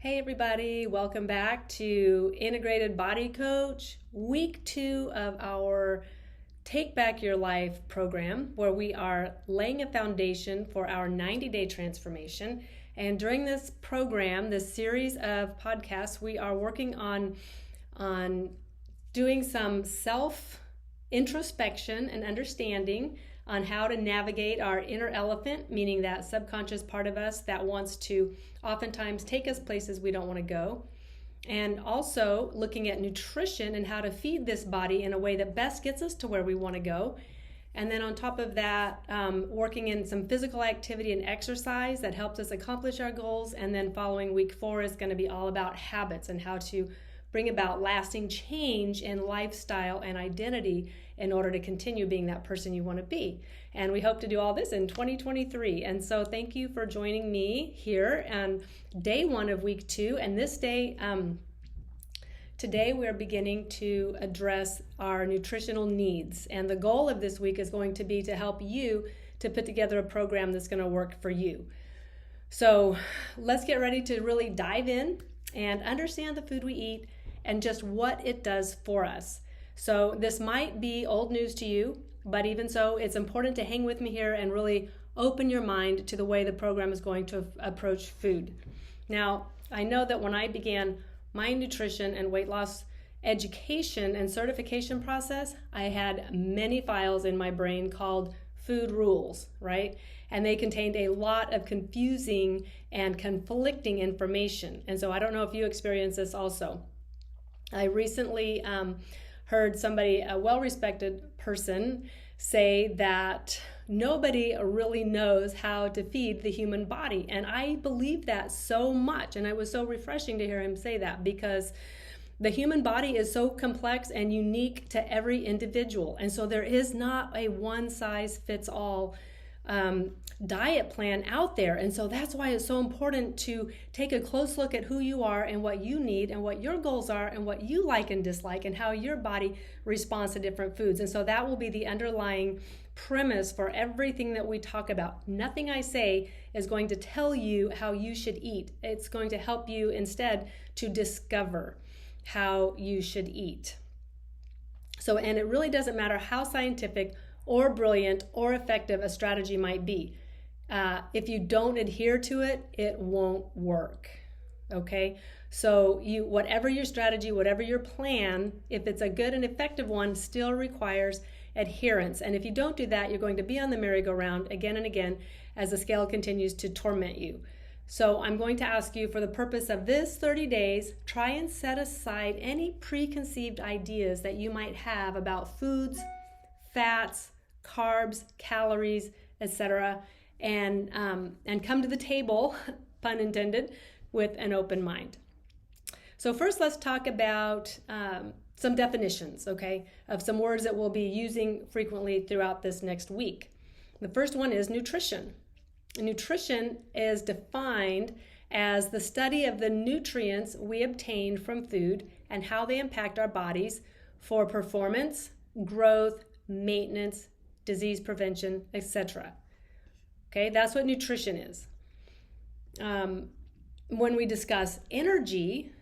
Hey everybody, welcome back to Integrated Body Coach, week 2 of our Take Back Your Life program, where we are laying a foundation for our 90-day transformation. And during this program, this series of podcasts, we are working on doing some self-introspection and understanding on how to navigate our inner elephant, meaning that subconscious part of us that wants to oftentimes take us places we don't want to go. And also looking at nutrition and how to feed this body in a way that best gets us to where we want to go. And then on top of that, working in some physical activity and exercise that helps us accomplish our goals. And then following week 4 is going to be all about habits and how to bring about lasting change in lifestyle and identity in order to continue being that person you want to be. And we hope to do all this in 2023. And so thank you for joining me here on day 1 of week 2. And this day, today we're beginning to address our nutritional needs. And the goal of this week is going to be to help you to put together a program that's going to work for you. So let's get ready to really dive in and understand the food we eat and just what it does for us. So this might be old news to you, but even so, it's important to hang with me here and really open your mind to the way the program is going to approach food. Now, I know that when I began my nutrition and weight loss education and certification process, I had many files in my brain called food rules, right? And they contained a lot of confusing and conflicting information. And so I don't know if you experience this also. I recently heard somebody, a well-respected person, say that nobody really knows how to feed the human body. And I believe that so much. And it was so refreshing to hear him say that, because the human body is so complex and unique to every individual. And so there is not a one-size-fits-all diet plan out there. And so that's why it's so important to take a close look at who you are and what you need and what your goals are and what you like and dislike and how your body responds to different foods. And so that will be the underlying premise for everything that we talk about. Nothing I say is going to tell you how you should eat. It's going to help you instead to discover how you should eat. So, and it really doesn't matter how scientific or brilliant or effective a strategy might be. If you don't adhere to it, it won't work. Okay? So whatever your strategy, whatever your plan, if it's a good and effective one, still requires adherence. And if you don't do that, you're going to be on the merry-go-round again and again as the scale continues to torment you. So I'm going to ask you, for the purpose of this 30 days, try and set aside any preconceived ideas that you might have about foods, fats, carbs, calories, etc., and come to the table, pun intended, with an open mind. So first, let's talk about some definitions, okay, of some words that we'll be using frequently throughout this next week. The first one is nutrition. Nutrition is defined as the study of the nutrients we obtain from food and how they impact our bodies for performance, growth, maintenance, disease prevention, etc. Okay, that's what nutrition is. When we discuss energy,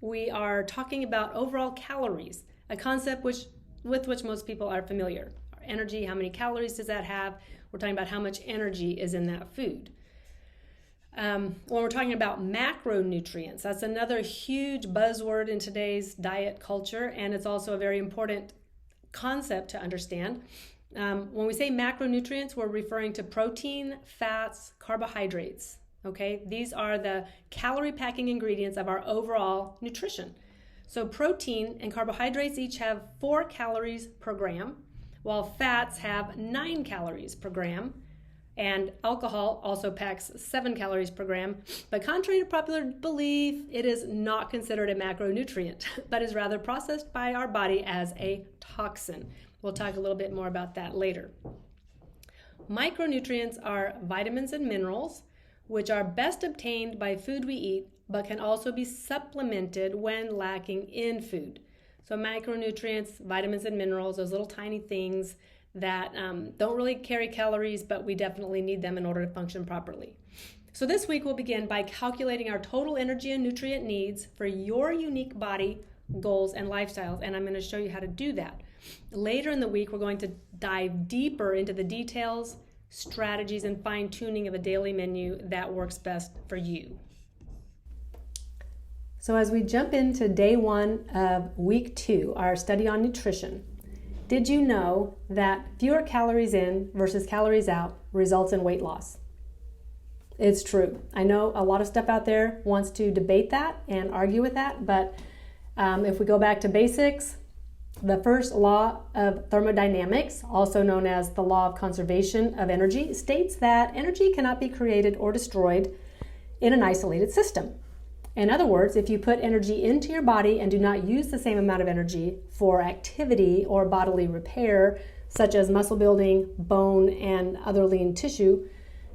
we are talking about overall calories, a concept with which most people are familiar. Our energy, how many calories does that have? We're talking about how much energy is in that food. When we're talking about macronutrients, that's another huge buzzword in today's diet culture, and it's also a very important concept to understand. When we say macronutrients, we're referring to protein, fats, carbohydrates. Okay, these are the calorie packing ingredients of our overall nutrition. So protein and carbohydrates each have 4 calories per gram, while fats have 9 calories per gram, and alcohol also packs 7 calories per gram. But contrary to popular belief, it is not considered a macronutrient, but is rather processed by our body as a toxin. We'll talk a little bit more about that later. Micronutrients are vitamins and minerals, which are best obtained by food we eat, but can also be supplemented when lacking in food. So micronutrients, vitamins and minerals, those little tiny things that don't really carry calories, but we definitely need them in order to function properly. So this week we'll begin by calculating our total energy and nutrient needs for your unique body, goals, and lifestyles, and I'm going to show you how to do that. Later in the week, we're going to dive deeper into the details, strategies, and fine-tuning of a daily menu that works best for you. So as we jump into day 1 of week 2, our study on nutrition, did you know that fewer calories in versus calories out results in weight loss? It's true. I know a lot of stuff out there wants to debate that and argue with that, but if we go back to basics, the first law of thermodynamics, also known as the law of conservation of energy, states that energy cannot be created or destroyed in an isolated system. In other words, if you put energy into your body and do not use the same amount of energy for activity or bodily repair, such as muscle building, bone, and other lean tissue,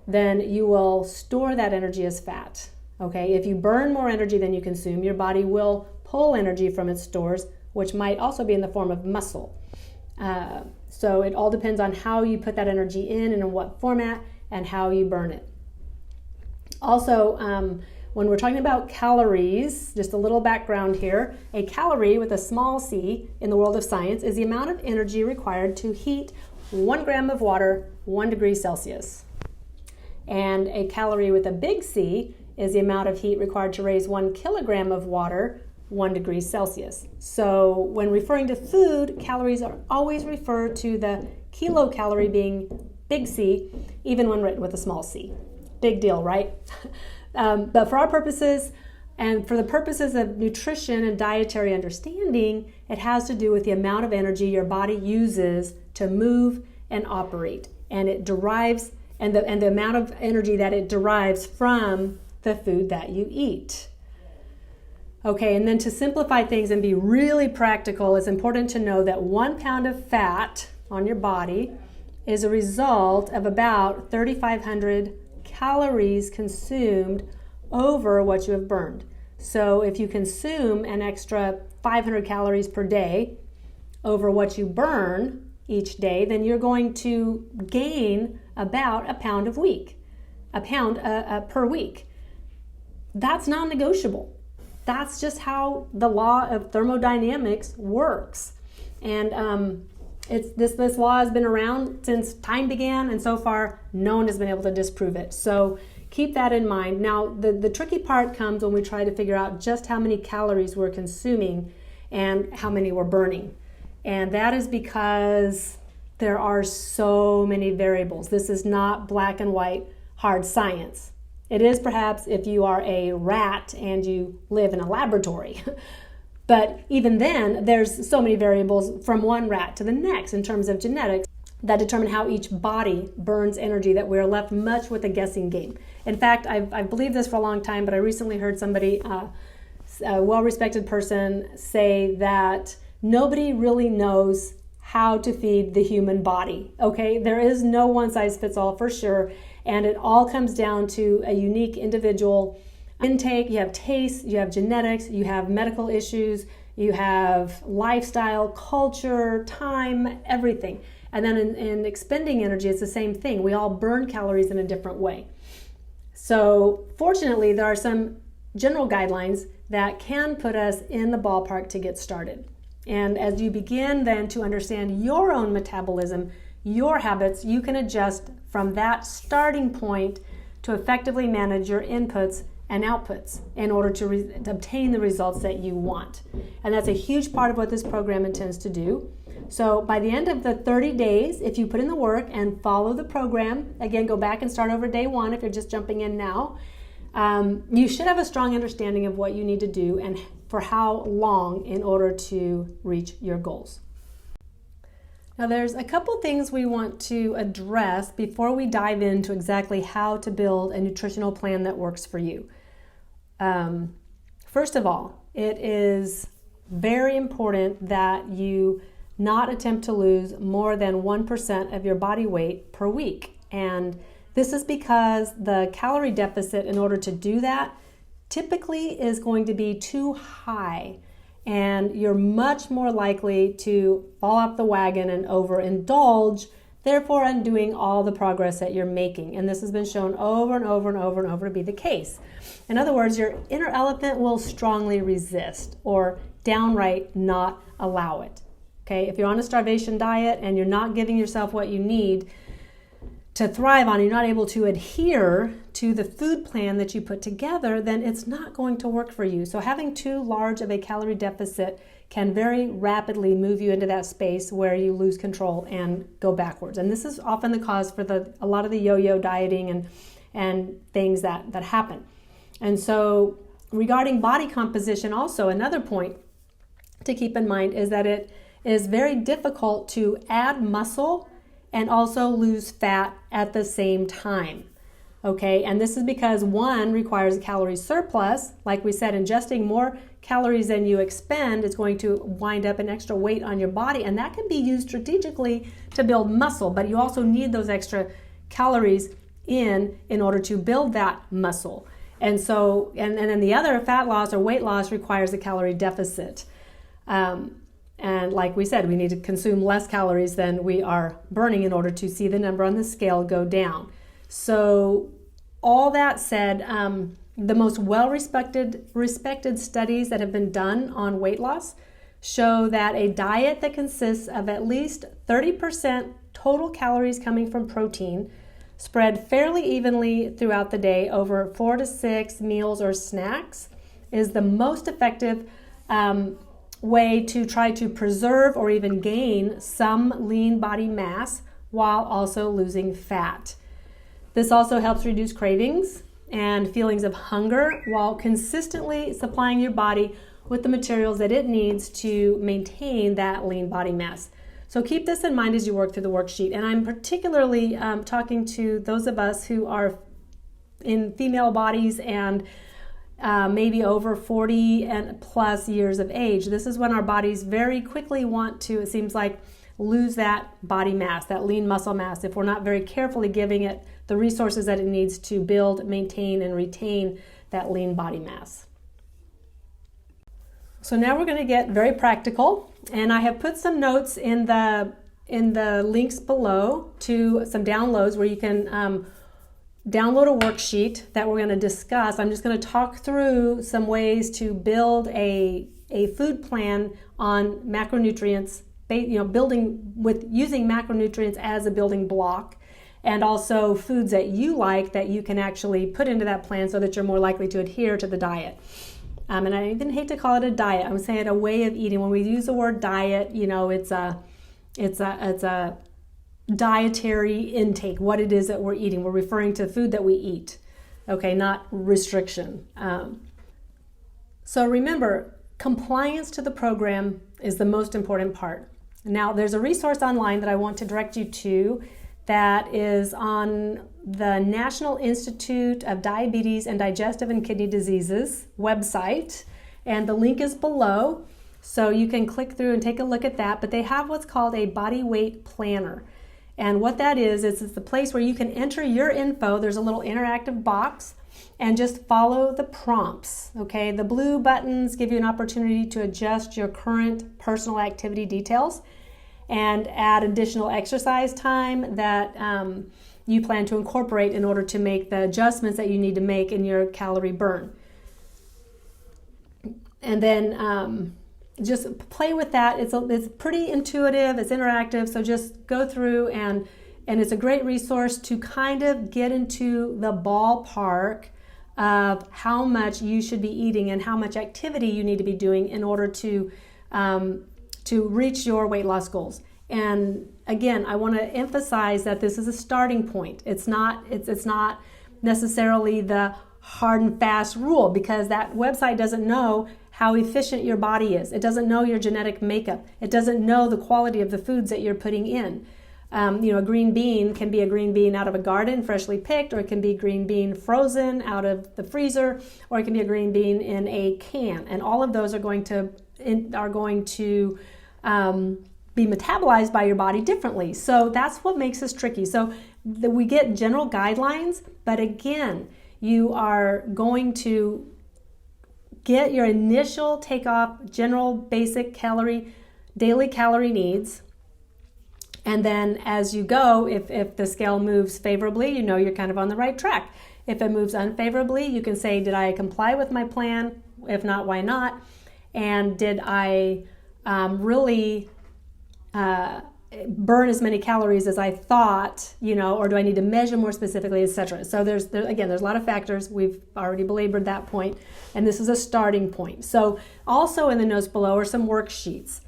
then you will store that energy as fat. Okay, if you burn more energy than you consume, your body will pull energy from its stores, which might also be in the form of muscle. So it all depends on how you put that energy in and in what format and how you burn it. Also, when we're talking about calories, just a little background here, a calorie with a small c in the world of science is the amount of energy required to heat 1 gram of water 1 degree Celsius. And a calorie with a big C is the amount of heat required to raise 1 kilogram of water 1 degree Celsius. So when referring to food, calories are always referred to the kilocalorie being big C, even when written with a small c. Big deal, right? But for our purposes and for the purposes of nutrition and dietary understanding, it has to do with the amount of energy your body uses to move and operate. And it derives, and the amount of energy that it derives from the food that you eat. Okay, and then to simplify things and be really practical, it's important to know that 1 pound of fat on your body is a result of about 3,500 calories consumed over what you have burned. So if you consume an extra 500 calories per day over what you burn each day, then you're going to gain about a pound per week. That's non-negotiable. That's just how the law of thermodynamics works. And this law has been around since time began, and so far no one has been able to disprove it. So keep that in mind. Now, the tricky part comes when we try to figure out just how many calories we're consuming and how many we're burning. And that is because there are so many variables. This is not black and white hard science. It is perhaps if you are a rat and you live in a laboratory. But even then, there's so many variables from one rat to the next in terms of genetics that determine how each body burns energy that we're left much with a guessing game. In fact, I've believed this for a long time, but I recently heard somebody, a well-respected person, say that nobody really knows how to feed the human body. Okay, there is no one size fits all for sure, and it all comes down to a unique individual intake. You have taste, you have genetics, you have medical issues, you have lifestyle, culture, time, everything. And then in expending energy, it's the same thing. We all burn calories in a different way. So fortunately, there are some general guidelines that can put us in the ballpark to get started. And as you begin then to understand your own metabolism, your habits, you can adjust from that starting point to effectively manage your inputs and outputs in order to obtain the results that you want. And that's a huge part of what this program intends to do. So by the end of the 30 days, if you put in the work and follow the program, again, go back and start over day 1 if you're just jumping in now, you should have a strong understanding of what you need to do and for how long in order to reach your goals. Now there's a couple things we want to address before we dive into exactly how to build a nutritional plan that works for you. First of all, it is very important that you not attempt to lose more than 1% of your body weight per week. And this is because the calorie deficit in order to do that typically is going to be too high. And you're much more likely to fall off the wagon and overindulge therefore undoing all the progress that you're making. And this has been shown over and over and over and over to be the case. In other words, your inner elephant will strongly resist or downright not allow it. Okay, if you're on a starvation diet and you're not giving yourself what you need to thrive on, you're not able to adhere to the food plan that you put together, then it's not going to work for you. So having too large of a calorie deficit can very rapidly move you into that space where you lose control and go backwards. And this is often the cause for a lot of the yo-yo dieting and things that happen. And so regarding body composition, also another point to keep in mind is that it is very difficult to add muscle and also lose fat at the same time. Okay, and this is because one requires a calorie surplus. Like we said, ingesting more calories than you expend is going to wind up an extra weight on your body, and that can be used strategically to build muscle, but you also need those extra calories in order to build that muscle. And so, and then the other, fat loss or weight loss, requires a calorie deficit. And like we said, we need to consume less calories than we are burning in order to see the number on the scale go down. So all that said, the most well-respected studies that have been done on weight loss show that a diet that consists of at least 30% total calories coming from protein, spread fairly evenly throughout the day over 4 to 6 meals or snacks, is the most effective way to try to preserve or even gain some lean body mass while also losing fat. This also helps reduce cravings and feelings of hunger while consistently supplying your body with the materials that it needs to maintain that lean body mass. So keep this in mind as you work through the worksheet. And I'm particularly talking to those of us who are in female bodies and maybe over 40 and plus years of age. This is when our bodies very quickly want to, it seems like, lose that body mass, that lean muscle mass, if we're not very carefully giving it the resources that it needs to build, maintain, and retain that lean body mass. So now we're going to get very practical, and I have put some notes in the links below to some downloads where you can download a worksheet that we're going to discuss. I'm just going to talk through some ways to build a food plan on macronutrients, building with using macronutrients as a building block, and also foods that you like that you can actually put into that plan so that you're more likely to adhere to the diet. And I even hate to call it a diet. I'm saying a way of eating. When we use the word diet, it's a dietary intake, what it is that we're eating. We're referring to food that we eat, okay, not restriction. So remember, compliance to the program is the most important part. Now, there's a resource online that I want to direct you to that is on the National Institute of Diabetes and Digestive and Kidney Diseases website, and the link is below, so you can click through and take a look at that. But they have what's called a body weight planner. And what that is it's the place where you can enter your info. There's a little interactive box and just follow the prompts, okay? The blue buttons give you an opportunity to adjust your current personal activity details and add additional exercise time that you plan to incorporate in order to make the adjustments that you need to make in your calorie burn. And then just play with that. It's pretty intuitive, it's interactive, so just go through and it's a great resource to kind of get into the ballpark of how much you should be eating and how much activity you need to be doing in order to reach your weight loss goals. And again, I want to emphasize that this is a starting point. It's not necessarily the hard and fast rule, because that website doesn't know how efficient your body is. It doesn't know your genetic makeup. It doesn't know the quality of the foods that you're putting in. A green bean can be a green bean out of a garden, freshly picked, or it can be green bean frozen out of the freezer, or it can be a green bean in a can. And all of those are going to be metabolized by your body differently. So that's what makes this tricky. So we get general guidelines, but again, you are going to get your initial takeoff, general basic daily calorie needs, And then as you go, if the scale moves favorably, you know you're kind of on the right track. If it moves unfavorably, you can say, did I comply with my plan? If not, why not? And did I really burn as many calories as I thought, or do I need to measure more specifically, etc. So there's a lot of factors. We've already belabored that point, and this is a starting point. So also in the notes below are some worksheets.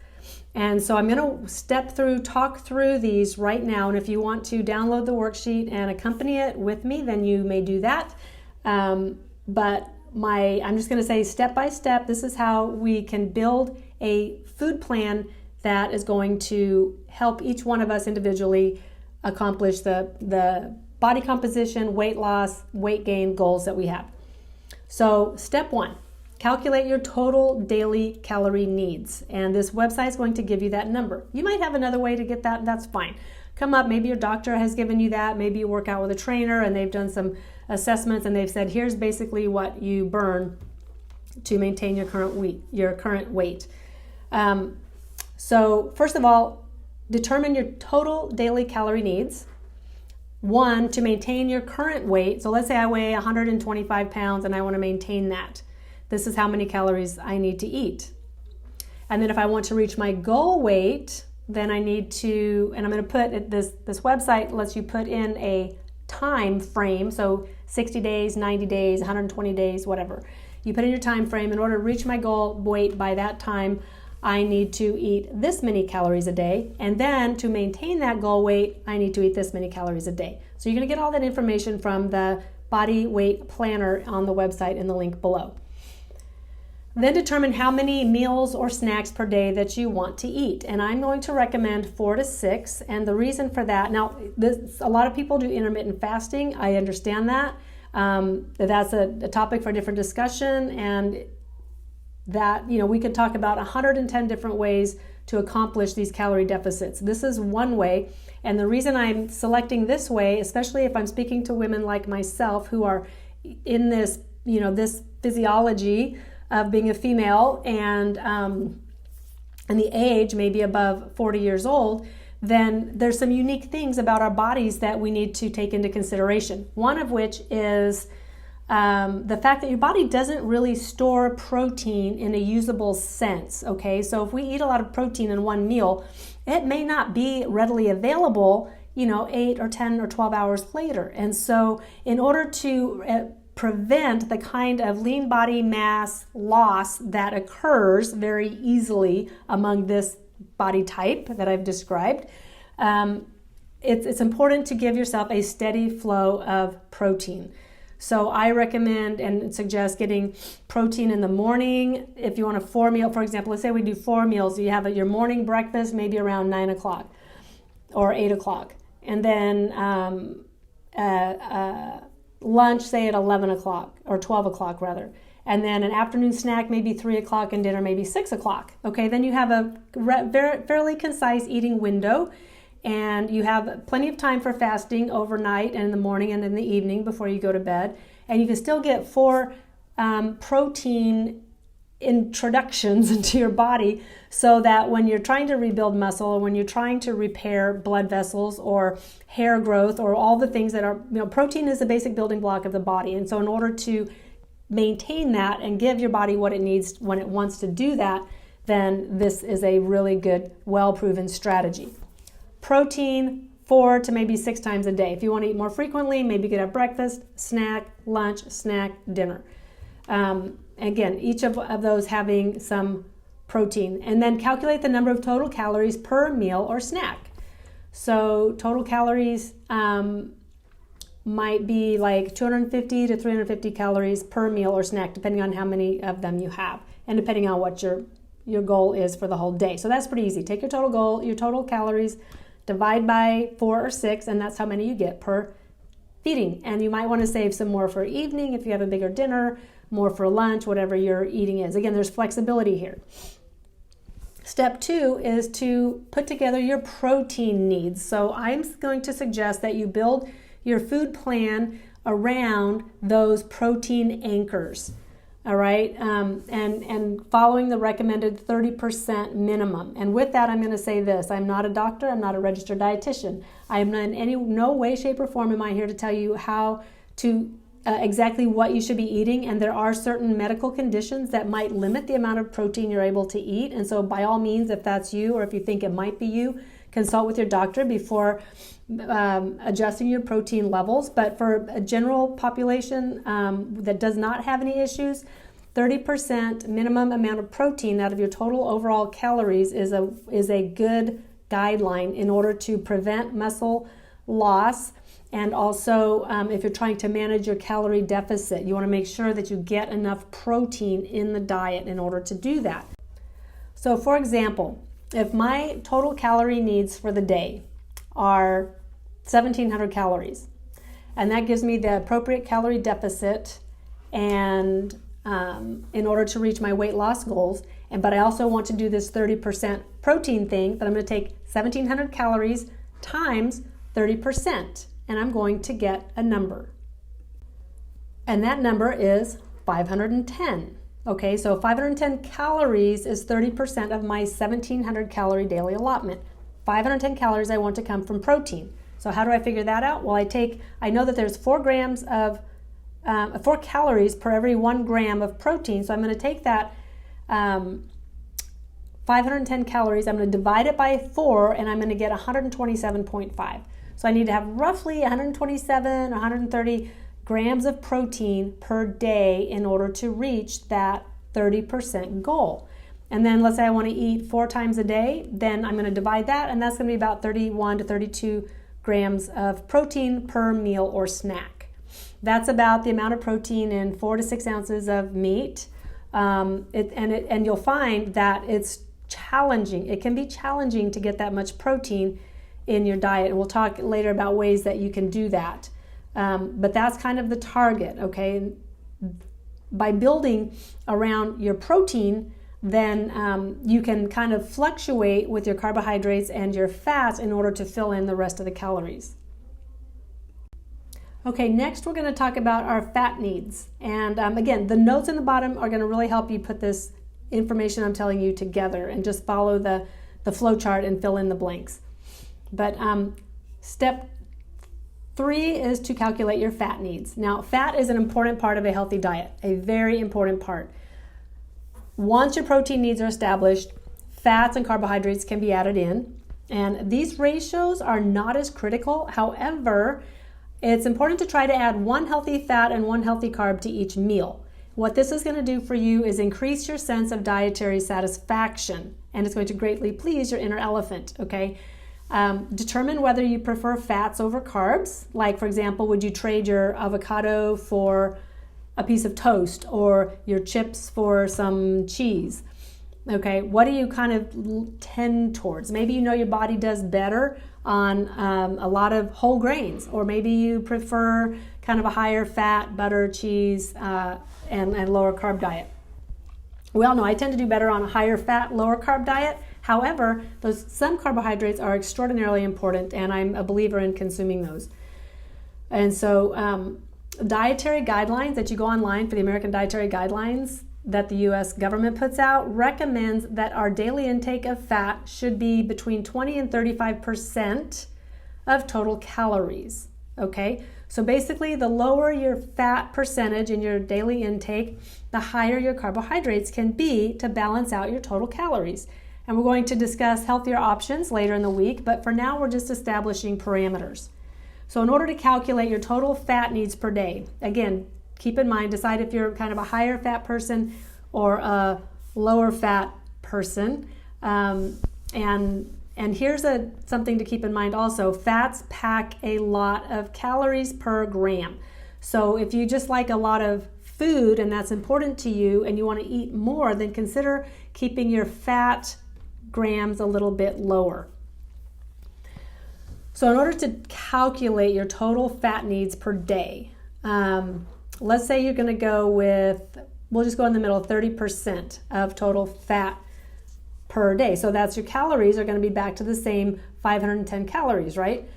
And so I'm going to talk through these right now. And if you want to download the worksheet and accompany it with me, then you may do that. But I'm just going to say step by step, this is how we can build a food plan that is going to help each one of us individually accomplish the body composition, weight loss, weight gain goals that we have. So step 1. Calculate your total daily calorie needs. And this website is going to give you that number. You might have another way to get that, that's fine. Come up, maybe your doctor has given you that, maybe you work out with a trainer and they've done some assessments and they've said, here's basically what you burn to maintain your current weight. So first of all, determine your total daily calorie needs. 1, to maintain your current weight. So let's say I weigh 125 pounds and I want to maintain that. This is how many calories I need to eat. And then if I want to reach my goal weight, then I need to, and I'm going to put this website lets you put in a time frame. So 60 days, 90 days, 120 days, whatever. You put in your time frame. In order to reach my goal weight by that time, I need to eat this many calories a day. And then to maintain that goal weight, I need to eat this many calories a day. So you're going to get all that information from the body weight planner on the website in the link below. Then determine how many meals or snacks per day that you want to eat. And I'm going to recommend 4 to 6. And the reason for that, now a lot of people do intermittent fasting. I understand that. That's a topic for a different discussion. And that, we could talk about 110 different ways to accomplish these calorie deficits. This is one way. And the reason I'm selecting this way, especially if I'm speaking to women like myself who are in this, this physiology of being a female and the age maybe above 40 years old, then there's some unique things about our bodies that we need to take into consideration. One of which is the fact that your body doesn't really store protein in a usable sense, okay? So if we eat a lot of protein in one meal, it may not be readily available, 8 or 10 or 12 hours later. And so in order to prevent the kind of lean body mass loss that occurs very easily among this body type that I've described, it's important to give yourself a steady flow of protein. So I recommend and suggest getting protein in the morning. If you want a 4 meal, for example, let's say we do 4 meals. You have your morning breakfast maybe around 9 o'clock or 8 o'clock. And then lunch, say at 11 o'clock or 12 o'clock rather. And then an afternoon snack, maybe 3 o'clock, and dinner maybe 6 o'clock. Okay, then you have a fairly concise eating window. And you have plenty of time for fasting overnight and in the morning and in the evening before you go to bed. And you can still get 4 protein introductions into your body so that when you're trying to rebuild muscle or when you're trying to repair blood vessels or hair growth or all the things that are, protein is a basic building block of the body. And so in order to maintain that and give your body what it needs when it wants to do that, then this is a really good, well-proven strategy. Protein 4 to maybe 6 times a day. If you want to eat more frequently, maybe get a breakfast, snack, lunch, snack, dinner. Again, each of those having some protein. And then calculate the number of total calories per meal or snack. So total calories might be like 250 to 350 calories per meal or snack, depending on how many of them you have and depending on what your goal is for the whole day. So that's pretty easy. Take your total calories, divide by 4 or 6, and that's how many you get per feeding. And you might want to save some more for evening if you have a bigger dinner, more for lunch, whatever your eating is. Again, there's flexibility here. Step 2 is to put together your protein needs. So I'm going to suggest that you build your food plan around those protein anchors. all right, and following the recommended 30% minimum. And with that, I'm going to say this: I'm not a doctor, I'm not a registered dietitian. I am not in no way, shape, or form am I here to tell you how to exactly what you should be eating. And there are certain medical conditions that might limit the amount of protein you're able to eat. And so by all means, if that's you, or if you think it might be you, consult with your doctor before adjusting your protein levels. But for a general population that does not have any issues, 30% minimum amount of protein out of your total overall calories is a good guideline in order to prevent muscle loss. And also, if you're trying to manage your calorie deficit, you want to make sure that you get enough protein in the diet in order to do that. So for example, if my total calorie needs for the day are 1,700 calories, and that gives me the appropriate calorie deficit and in order to reach my weight loss goals, but I also want to do this 30% protein thing, that I'm going to take 1,700 calories times 30. And I'm going to get a number. And that number is 510. Okay, so 510 calories is 30% of my 1,700 calorie daily allotment. 510 calories I want to come from protein. So how do I figure that out? Well, I know that there's 4 calories per every 1 gram of protein. So I'm going to take that 510 calories, I'm going to divide it by 4, and I'm going to get 127.5. So I need to have roughly 127, 130 grams of protein per day in order to reach that 30% goal. And then let's say I want to eat 4 times a day, then I'm going to divide that, and that's going to be about 31 to 32 grams of protein per meal or snack. That's about the amount of protein in 4 to 6 ounces of meat. And you'll find that it's challenging. It can be challenging to get that much protein in your diet. And we'll talk later about ways that you can do that. But that's kind of the target, okay? By building around your protein, then you can kind of fluctuate with your carbohydrates and your fats in order to fill in the rest of the calories. Okay, next we're going to talk about our fat needs. And again, the notes in the bottom are going to really help you put this information I'm telling you together and just follow the flow chart and fill in the blanks. But step 3 is to calculate your fat needs. Now, fat is an important part of a healthy diet, a very important part. Once your protein needs are established, fats and carbohydrates can be added in. And these ratios are not as critical. However, it's important to try to add 1 healthy fat and 1 healthy carb to each meal. What this is going to do for you is increase your sense of dietary satisfaction, and it's going to greatly please your inner elephant, okay? Determine whether you prefer fats over carbs. Like, for example, would you trade your avocado for a piece of toast or your chips for some cheese? Okay, what do you kind of tend towards? Maybe you know your body does better on a lot of whole grains, or maybe you prefer kind of a higher fat, butter, cheese, and lower carb diet. We all know I tend to do better on a higher fat, lower carb diet. However, some carbohydrates are extraordinarily important, and I'm a believer in consuming those. And so dietary guidelines that you go online for, the American Dietary Guidelines that the U.S. government puts out, recommends that our daily intake of fat should be between 20 and 35% of total calories, okay? So basically, the lower your fat percentage in your daily intake, the higher your carbohydrates can be to balance out your total calories. And we're going to discuss healthier options later in the week, but for now, we're just establishing parameters. So in order to calculate your total fat needs per day, again, keep in mind, decide if you're kind of a higher fat person or a lower fat person. And here's something to keep in mind also. Fats pack a lot of calories per gram. So if you just like a lot of food and that's important to you and you want to eat more, then consider keeping your fat grams a little bit lower. So in order to calculate your total fat needs per day, let's say you're going to go with, we'll just go in the middle, 30% of total fat per day. So that's your calories are going to be back to the same 510 calories, right?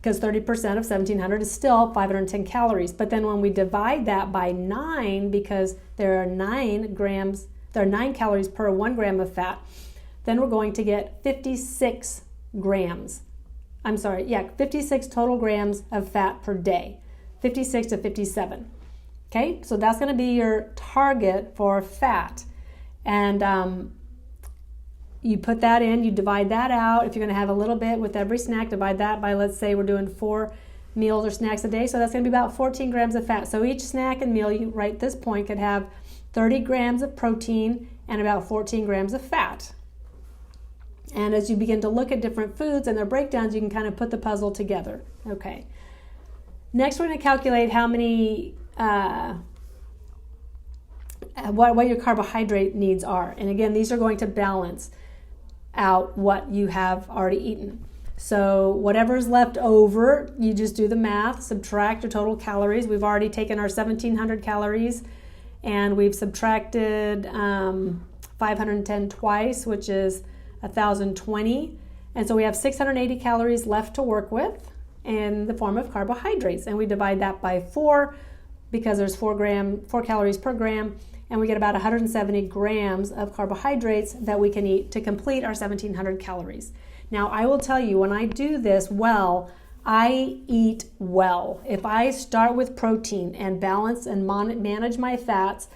because 30% of 1700 is still 510 calories. But then when we divide that by 9, because there are 9 calories per 1 gram of fat, then we're going to get 56 grams. 56 total grams of fat per day, 56 to 57. Okay, so that's going to be your target for fat. And you put that in, you divide that out. If you're going to have a little bit with every snack, divide that by, let's say we're doing 4 meals or snacks a day. So that's going to be about 14 grams of fat. So each snack and meal, you right this point, could have 30 grams of protein and about 14 grams of fat. And as you begin to look at different foods and their breakdowns, you can kind of put the puzzle together. Okay. Next, we're going to calculate how many, what your carbohydrate needs are. And again, these are going to balance out what you have already eaten. So whatever's left over, you just do the math, subtract your total calories. We've already taken our 1700 calories and we've subtracted 510 twice, which is 1020. And so we have 680 calories left to work with in the form of carbohydrates. And we divide that by 4 because there's 4 calories per gram. And we get about 170 grams of carbohydrates that we can eat to complete our 1700 calories. Now, I will tell you, when I do this well, I eat well. If I start with protein and balance and manage my fats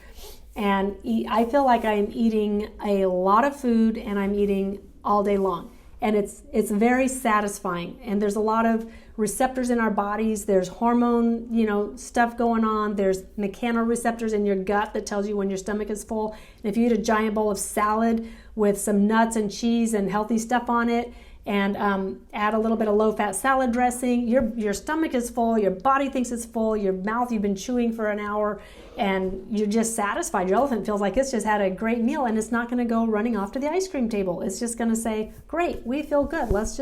and eat, I feel like I'm eating a lot of food and I'm eating all day long. And it's very satisfying. And there's a lot of receptors in our bodies. There's hormone, stuff going on. There's mechanoreceptors in your gut that tells you when your stomach is full. And if you eat a giant bowl of salad with some nuts and cheese and healthy stuff on it, and add a little bit of low-fat salad dressing, your stomach is full, your body thinks it's full, your mouth, you've been chewing for an hour, and you're just satisfied. Your elephant feels like it's just had a great meal, and it's not going to go running off to the ice cream table. It's just going to say, great, we feel good. Let's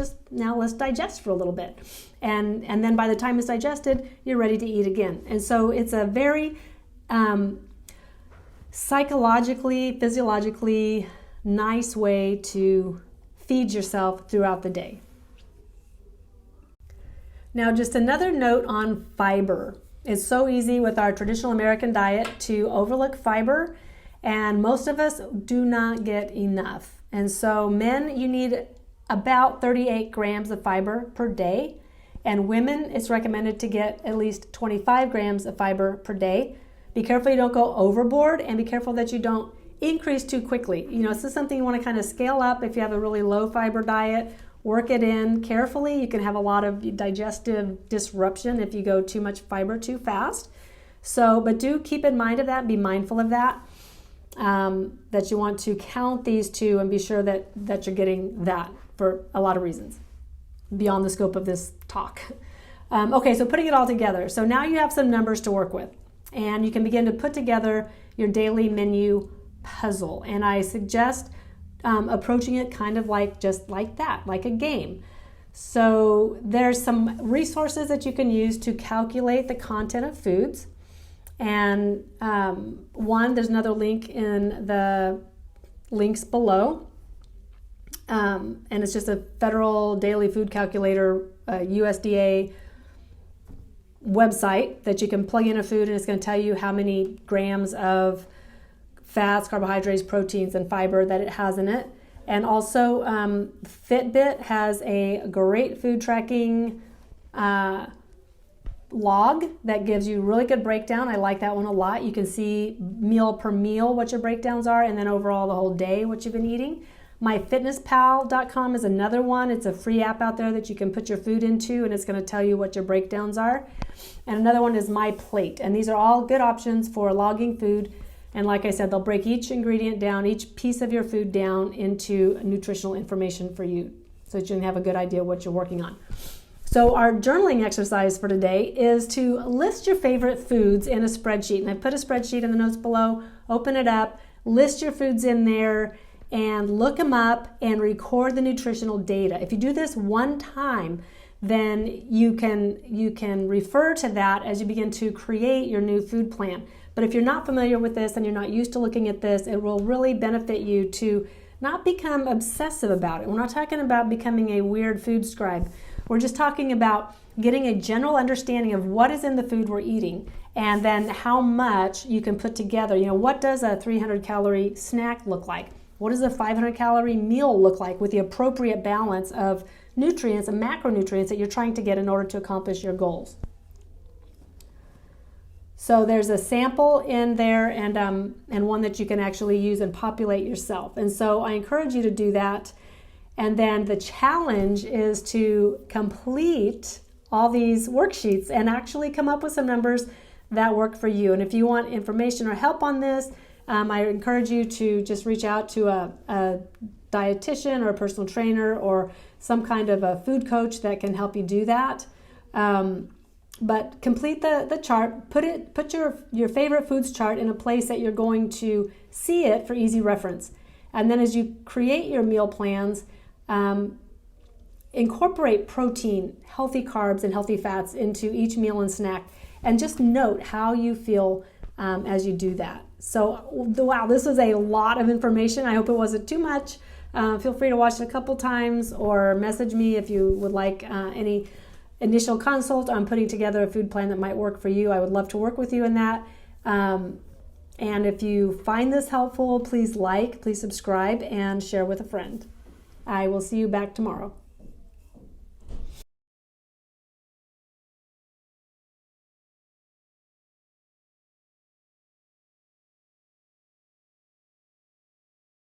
digest for a little bit. And then by the time it's digested, you're ready to eat again. And so it's a very psychologically, physiologically nice way to feed yourself throughout the day. Now, just another note on fiber. It's so easy with our traditional American diet to overlook fiber, and most of us do not get enough. And so men, you need about 38 grams of fiber per day, and women, it's recommended to get at least 25 grams of fiber per day. Be careful you don't go overboard, and be careful that you don't increase too quickly. This is something you want to kind of scale up. If you have a really low fiber diet, work it in carefully. You can have a lot of digestive disruption if you go too much fiber too fast. But do keep in mind of that, be mindful of that, that you want to count these two and be sure that you're getting that for a lot of reasons beyond the scope of this talk. Okay, so putting it all together. So now you have some numbers to work with, and you can begin to put together your daily menu puzzle. And I suggest approaching it kind of just like that, like a game. So there's some resources that you can use to calculate the content of foods. And there's another link in the links below. And it's just a federal daily food calculator, USDA website that you can plug in a food, and it's going to tell you how many grams of fats, carbohydrates, proteins, and fiber that it has in it. And also Fitbit has a great food tracking log that gives you really good breakdown. I like that one a lot. You can see meal per meal what your breakdowns are, and then overall the whole day what you've been eating. MyFitnessPal.com is another one. It's a free app out there that you can put your food into, and it's going to tell you what your breakdowns are. And another one is My Plate, and these are all good options for logging food. And like I said, they'll break each ingredient down, each piece of your food down into nutritional information for you so that you can have a good idea what you're working on. So our journaling exercise for today is to list your favorite foods in a spreadsheet. And I put a spreadsheet in the notes below. Open it up, list your foods in there, and look them up and record the nutritional data. If you do this one time, then you can refer to that as you begin to create your new food plan. But if you're not familiar with this and you're not used to looking at this, it will really benefit you to not become obsessive about it. We're not talking about becoming a weird food scribe. We're just talking about getting a general understanding of what is in the food we're eating, and then how much you can put together. What does a 300 calorie snack look like? What does a 500 calorie meal look like with the appropriate balance of nutrients and macronutrients that you're trying to get in order to accomplish your goals? So there's a sample in there and one that you can actually use and populate yourself. And so I encourage you to do that. And then the challenge is to complete all these worksheets and actually come up with some numbers that work for you. And if you want information or help on this, I encourage you to just reach out to a dietitian or a personal trainer or some kind of a food coach that can help you do that. But complete the chart, put your favorite foods chart in a place that you're going to see it for easy reference. And then as you create your meal plans, incorporate protein, healthy carbs, and healthy fats into each meal and snack, and just note how you feel as you do that. So, wow, this was a lot of information. I hope it wasn't too much. Feel free to watch it a couple times or message me if you would like any initial consult on putting together a food plan that might work for you. I would love to work with you in that. And if you find this helpful, please subscribe, and share with a friend. I will see you back tomorrow.